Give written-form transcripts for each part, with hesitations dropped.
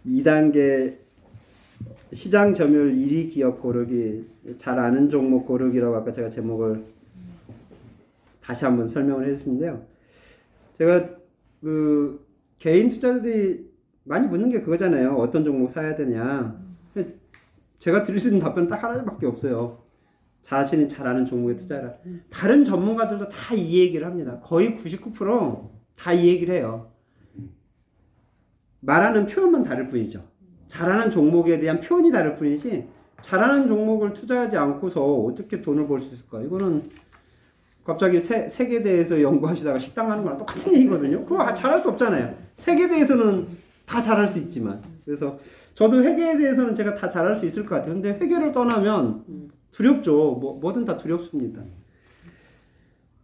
2단계 시장 점유율 1위 기업 고르기, 잘 아는 종목 고르기라고 아까 제가 제목을 다시 한번 설명을 해주신데요. 제가 그 개인 투자자들이 많이 묻는 게 그거잖아요. 어떤 종목 사야 되냐. 제가 드릴 수 있는 답변은 딱 하나밖에 없어요. 자신이 잘 아는 종목에 투자해라. 다른 전문가들도 다 이 얘기를 합니다. 거의 99%다 이 얘기를 해요. 말하는 표현만 다를 뿐이죠. 잘하는 종목에 대한 표현이 다를 뿐이지 잘하는 종목을 투자하지 않고서 어떻게 돈을 벌 수 있을까? 이거는 갑자기 색에 대해서 연구하시다가 식당 하는 거랑 똑같은 얘기거든요. 그거 잘할 수 없잖아요. 색에 대해서는 다 잘할 수 있지만. 그래서 저도 회계에 대해서는 제가 다 잘할 수 있을 것 같아요. 근데 회계를 떠나면 두렵죠. 뭐든 다 두렵습니다.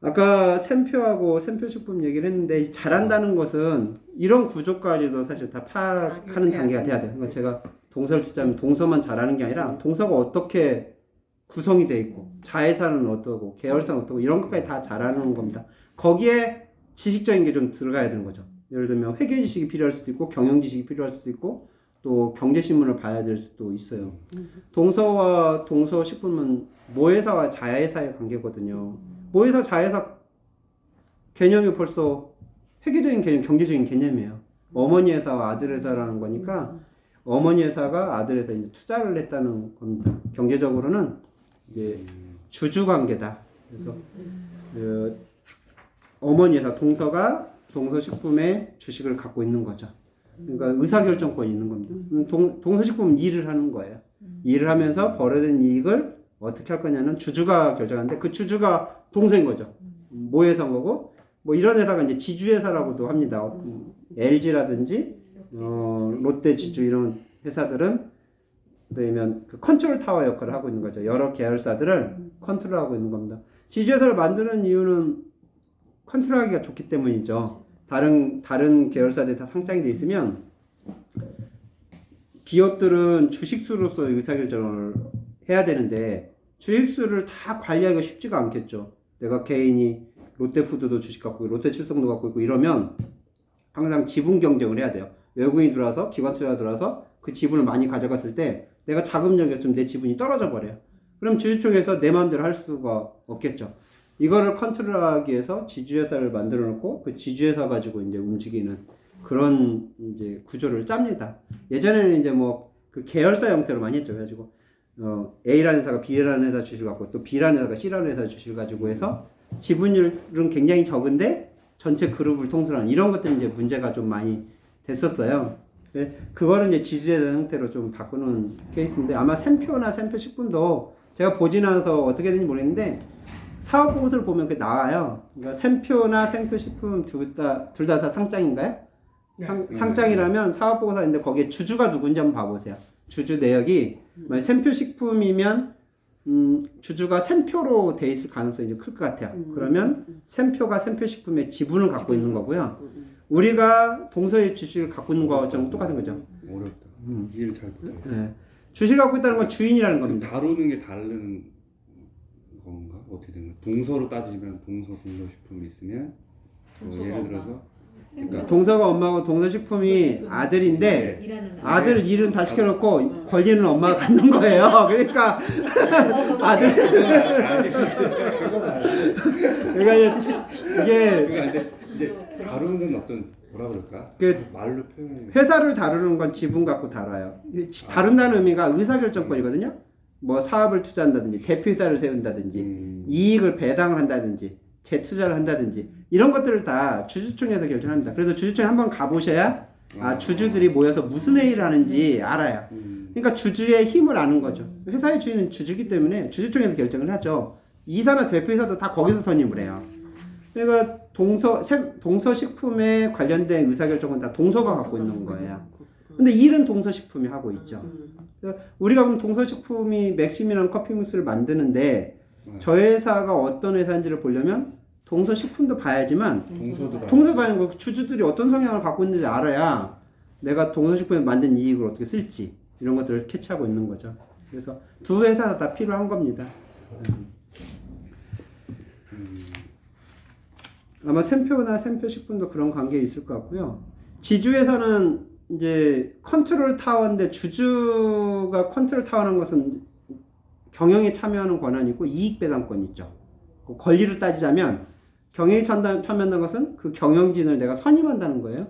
아까 샘표하고 샘표식품 얘기를 했는데 잘한다는 것은 이런 구조까지도 사실 다 파악하는 단계가 돼야 돼요. 그러니까 제가 동서를 투자하면 동서만 잘하는 게 아니라 동서가 어떻게 구성이 돼 있고 자회사는 어떠고 계열사는 어떠고 이런 것까지 다 잘하는 겁니다. 거기에 지식적인 게 좀 들어가야 되는 거죠. 예를 들면 회계 지식이 필요할 수도 있고 경영 지식이 필요할 수도 있고 또 경제신문을 봐야 될 수도 있어요. 동서와 동서식품은 모회사와 자회사의 관계거든요. 모회사 자회사 개념이 벌써 회계적인 개념, 경제적인 개념이에요. 어머니 회사와 아들 회사라는 거니까 어머니 회사가 아들 회사에 이제 투자를 했다는 겁니다. 경제적으로는 이제 주주 관계다. 그래서 어머니 회사 동서가 동서식품의 주식을 갖고 있는 거죠. 그러니까 의사결정권이 있는 겁니다. 동서식품은 일을 하는 거예요. 일을 하면서 벌어진 이익을 어떻게 할 거냐는 주주가 결정하는데 그 주주가 동서인 거죠. 모회사인 거고 뭐 이런 회사가 이제 지주회사라고도 합니다. LG라든지 롯데 지주 이런 회사들은 그러면 그 컨트롤 타워 역할을 하고 있는 거죠. 여러 계열사들을 컨트롤하고 있는 겁니다. 지주회사를 만드는 이유는 컨트롤하기가 좋기 때문이죠. 다른 계열사들이 다 상장이 돼 있으면 기업들은 주식수로서 의사결정을 해야 되는데 주식수를 다 관리하기가 쉽지가 않겠죠. 내가 개인이 롯데푸드도 주식 갖고 있고 롯데칠성도 갖고 있고 이러면 항상 지분 경쟁을 해야 돼요. 외국인이 들어와서 기관 투자가 들어와서 그 지분을 많이 가져갔을 때 내가 자금력이 없으면 내 지분이 떨어져 버려요. 그럼 주주총회에서 내 마음대로 할 수가 없겠죠. 이거를 컨트롤하기 위해서 지주회사를 만들어 놓고 그 지주회사 가지고 이제 움직이는 그런 이제 구조를 짭니다. 예전에는 이제 뭐 그 계열사 형태로 많이 했죠. 그래가지고 A라는 회사가 B라는 회사 주식을 갖고 또 B라는 회사가 C라는 회사 주식을 가지고 해서 지분율은 굉장히 적은데 전체 그룹을 통솔하는 이런 것들이 이제 문제가 좀 많이 됐었어요. 그거를 이제 지주회사 형태로 좀 바꾸는 케이스인데 아마 샘표나 샘표식품도 제가 보진 않아서 어떻게 되는지 모르겠는데 사업보고서를 보면 그게 나와요. 그러니까 샘표나 샘표식품 둘 다 상장인가요? 상장이라면 사업보고서인데 거기에 주주가 누군지 한번 봐보세요. 주주 내역이 만약 샘표식품이면 주주가 샘표로 돼 있을 가능성이 좀 클 것 같아요. 그러면 샘표가 샘표식품의 지분을 갖고 있는 거고요. 우리가 동서의 주식을 갖고 있는 거와 좀 똑같은 거죠. 어렵다. 이해를 잘 못하겠어. 네. 주식을 갖고 있다는 건 주인이라는 겁니다. 다루는 게 다른 건가? 어떻게 되는 거야? 동서로 따지면 동서식품이 있으면 예를 들어서 그러니까 동서가 엄마고 동서식품이 아들인데 아들 일은 다 시켜놓고 권리는 엄마가 갖는 거예요. 그러니까 아들 그러니까 이게 이제 다루는 건 어떤 뭐라 그럴까? 그 말로 표현. 회사를 다루는 건 지분 갖고 다뤄요. 다룬다는 의미가 의사결정권이거든요. 뭐 사업을 투자한다든지 대표이사를 세운다든지 이익을 배당을 한다든지 재투자를 한다든지 이런 것들을 다 주주총회에서 결정합니다. 그래서 주주총회 한번 가보셔야 주주들이 모여서 무슨 회의를 하는지 알아요. 그러니까 주주의 힘을 아는 거죠. 회사의 주인은 주주기 때문에 주주총회에서 결정을 하죠. 이사나 대표이사도 다 거기서 선임을 해요. 그러니까 동서식품에 관련된 의사결정은 다 동서가 갖고 있는 거예요. 근데 일은 동서식품이 하고 있죠. 우리가 그럼 동서식품이 맥심이라는 커피 믹스를 만드는데 저 회사가 어떤 회사인지를 보려면 동서식품도 봐야지만 동서 봐야 하는 거 주주들이 어떤 성향을 갖고 있는지 알아야 내가 동서식품에 만든 이익을 어떻게 쓸지 이런 것들을 캐치하고 있는 거죠. 그래서 두 회사가 다 필요한 겁니다. 아마 샘표나 샘표식품도 그런 관계에 있을 것 같고요. 지주회사는 이제 컨트롤 타워인데 주주가 컨트롤 타워라는 것은 경영에 참여하는 권한이 있고 이익 배당권이 있죠. 그 권리를 따지자면 경영에 참여한다는 것은 그 경영진을 내가 선임한다는 거예요.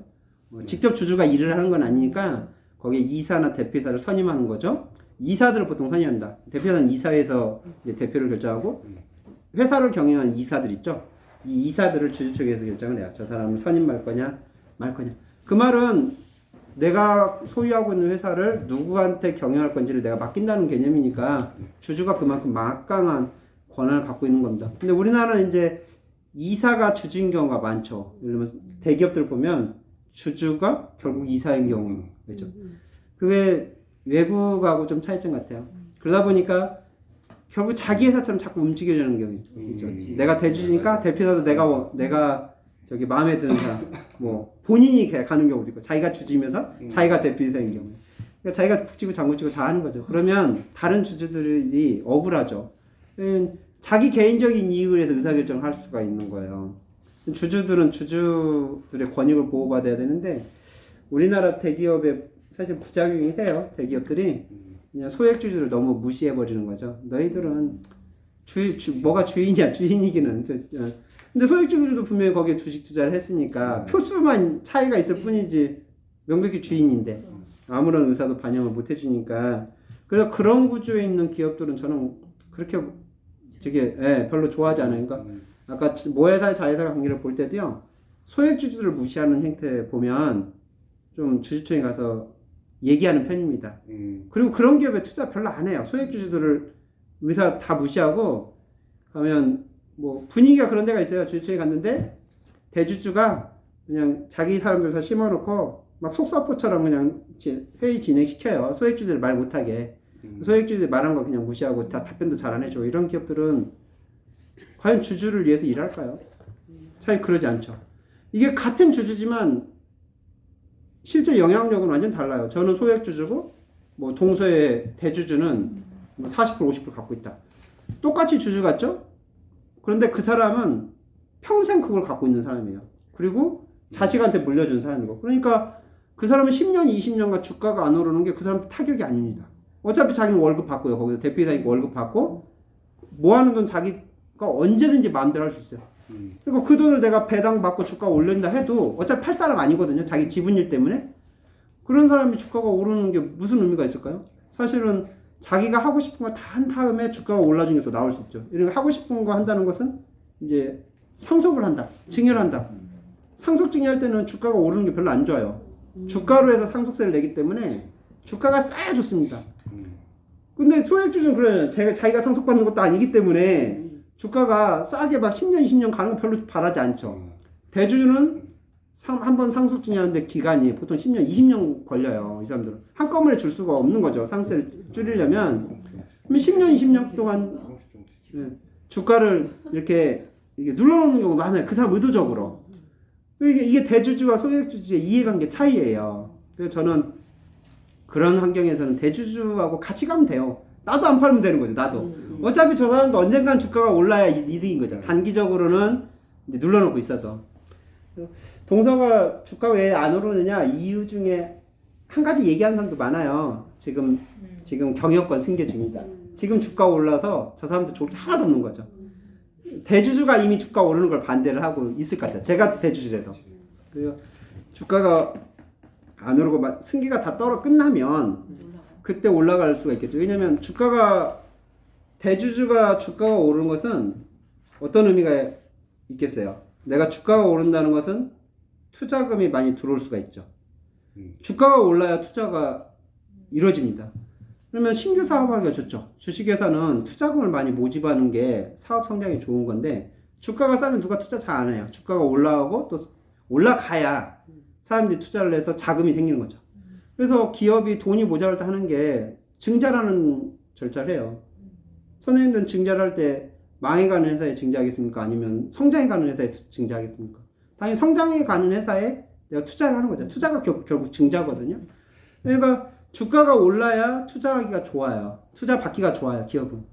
직접 주주가 일을 하는 건 아니니까 거기에 이사나 대표이사를 선임하는 거죠. 이사들을 보통 선임한다. 대표이사는 이사회에서 이제 대표를 결정하고 회사를 경영하는 이사들 있죠. 이 이사들을 주주 측에서 결정을 해요. 저 사람을 선임 말 거냐 말 거냐. 그 말은 내가 소유하고 있는 회사를 누구한테 경영할 건지를 내가 맡긴다는 개념이니까 주주가 그만큼 막강한 권한을 갖고 있는 겁니다. 근데 우리나라는 이제 이사가 주주인 경우가 많죠. 예를 들면 대기업들 보면 주주가 결국 이사인 경우 그렇죠. 그게 외국하고 좀 차이점 같아요. 그러다 보니까 결국 자기 회사처럼 자꾸 움직이려는 경우죠. 내가 대주주니까 대표사도 내가 저기 마음에 드는 사람, 뭐 본인이 가는 경우도 있고, 자기가 주주면서 자기가 대표이사인 경우, 그러니까 자기가 북치고 장구치고 다 하는 거죠. 그러면 다른 주주들이 억울하죠. 자기 개인적인 이익을 위해서 의사결정을 할 수가 있는 거예요. 주주들은 주주들의 권익을 보호받아야 되는데 우리나라 대기업에 사실 부작용이 돼요. 대기업들이 그냥 소액주주를 너무 무시해버리는 거죠. 너희들은 뭐가 주인이야, 주인이기는. 근데 소액주주들도 분명히 거기에 주식 투자를 했으니까 표수만 차이가 있을 뿐이지 명백히 주인인데 아무런 의사도 반영을 못 해주니까. 그래서 그런 구조에 있는 기업들은 저는 그렇게 별로 좋아하지 않아요. 그러니까 아까 모회사 자회사 관계를 볼 때도요, 소액주주들을 무시하는 행태 보면 좀 주주총회 가서 얘기하는 편입니다. 그리고 그런 기업에 투자 별로 안 해요. 소액주주들을 의사 다 무시하고 가면 뭐 분위기가 그런 데가 있어요. 주주총회 갔는데 대주주가 그냥 자기 사람들 다 심어놓고 막 속사포처럼 그냥 회의 진행시켜요. 소액주주들 말 못하게. 소액주주들 말한 거 그냥 무시하고 다 답변도 잘 안 해줘. 이런 기업들은 과연 주주를 위해서 일할까요? 차라리 그러지 않죠. 이게 같은 주주지만 실제 영향력은 완전 달라요. 저는 소액주주고 뭐 동서의 대주주는 40% 50% 갖고 있다. 똑같이 주주 같죠? 그런데 그 사람은 평생 그걸 갖고 있는 사람이에요. 그리고 자식한테 물려준 사람이고. 그러니까 그 사람은 10년, 20년간 주가가 안 오르는 게 그 사람 타격이 아닙니다. 어차피 자기는 월급 받고요. 거기서 대표이사니까 월급 받고 모아놓은 돈 자기가 언제든지 마음대로 할 수 있어요. 그리고 그 돈을 내가 배당 받고 주가가 올린다 해도 어차피 팔 사람 아니거든요. 자기 지분일 때문에. 그런 사람이 주가가 오르는 게 무슨 의미가 있을까요? 사실은 자기가 하고 싶은 거 다 한 다음에 주가가 올라준 게 또 나올 수 있죠. 이런 하고 싶은 거 한다는 것은 이제 상속을 한다. 증여한다. 상속 증여할 때는 주가가 오르는 게 별로 안 좋아요. 주가로 해서 상속세를 내기 때문에 주가가 싸야 좋습니다. 근데 소액주주는 그래요. 자기가 상속받는 것도 아니기 때문에 주가가 싸게 막 10년, 20년 가는 거 별로 바라지 않죠. 대주주는 한 번 상속 증여하는데 기간이 보통 10년, 20년 걸려요. 이 사람들은. 한꺼번에 줄 수가 없는 거죠. 상세를 줄이려면. 그러면 10년, 20년 동안 주가를 이렇게 눌러놓는 경우가 많아요. 그 사람 의도적으로. 이게 대주주와 소액주주의 이해관계 차이예요. 그래서 저는 그런 환경에서는 대주주하고 같이 가면 돼요. 나도 안 팔면 되는 거죠. 나도. 어차피 저 사람도 언젠간 주가가 올라야 이득인 거죠. 단기적으로는 이제 눌러놓고 있어서. 동서가 주가가 왜 안 오르느냐 이유 중에 한 가지 얘기하는 사람도 많아요. 지금 경영권 승계 중이다. 지금 주가 올라서 저 사람들 좋을 게 하나도 없는 거죠. 대주주가 이미 주가 오르는 걸 반대를 하고 있을 것 같아요. 제가 대주주라서. 그래서 주가가 안 오르고 승계가 다 끝나면 그때 올라갈 수가 있겠죠. 왜냐면 대주주가 주가가 오르는 것은 어떤 의미가 있겠어요? 내가 주가가 오른다는 것은 투자금이 많이 들어올 수가 있죠. 주가가 올라야 투자가 이루어집니다. 그러면 신규 사업하기가 좋죠. 주식회사는 투자금을 많이 모집하는 게 사업 성장에 좋은 건데 주가가 싸면 누가 투자 잘 안 해요. 주가가 올라가고 또 올라가야 사람들이 투자를 해서 자금이 생기는 거죠. 그래서 기업이 돈이 모자랄 때 하는 게 증자라는 절차를 해요. 선생님들은 증자를 할 때 망해가는 회사에 증자하겠습니까? 아니면 성장해가는 회사에 증자하겠습니까? 당연히 성장해가는 회사에 내가 투자를 하는 거죠. 투자가 결국 증자거든요. 그러니까 주가가 올라야 투자하기가 좋아요. 투자 받기가 좋아요. 기업은.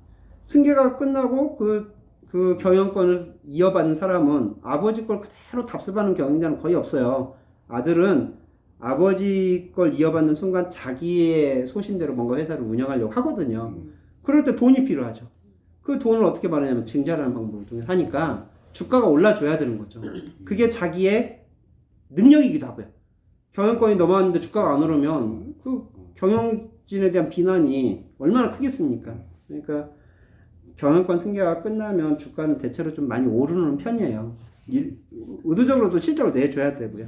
승계가 끝나고 그 경영권을 이어받는 사람은 아버지 걸 그대로 답습하는 경영자는 거의 없어요. 아들은 아버지 걸 이어받는 순간 자기의 소신대로 뭔가 회사를 운영하려고 하거든요. 음. 그럴 때 돈이 필요하죠. 그 돈을 어떻게 받느냐면 증자라는 방법을 통해 하니까 주가가 올라줘야 되는 거죠. 그게 자기의 능력이기도 하고요. 경영권이 넘어왔는데 주가가 안 오르면 그 경영진에 대한 비난이 얼마나 크겠습니까? 그러니까 경영권 승계가 끝나면 주가는 대체로 좀 많이 오르는 편이에요. 의도적으로도 실적을 내줘야 되고요.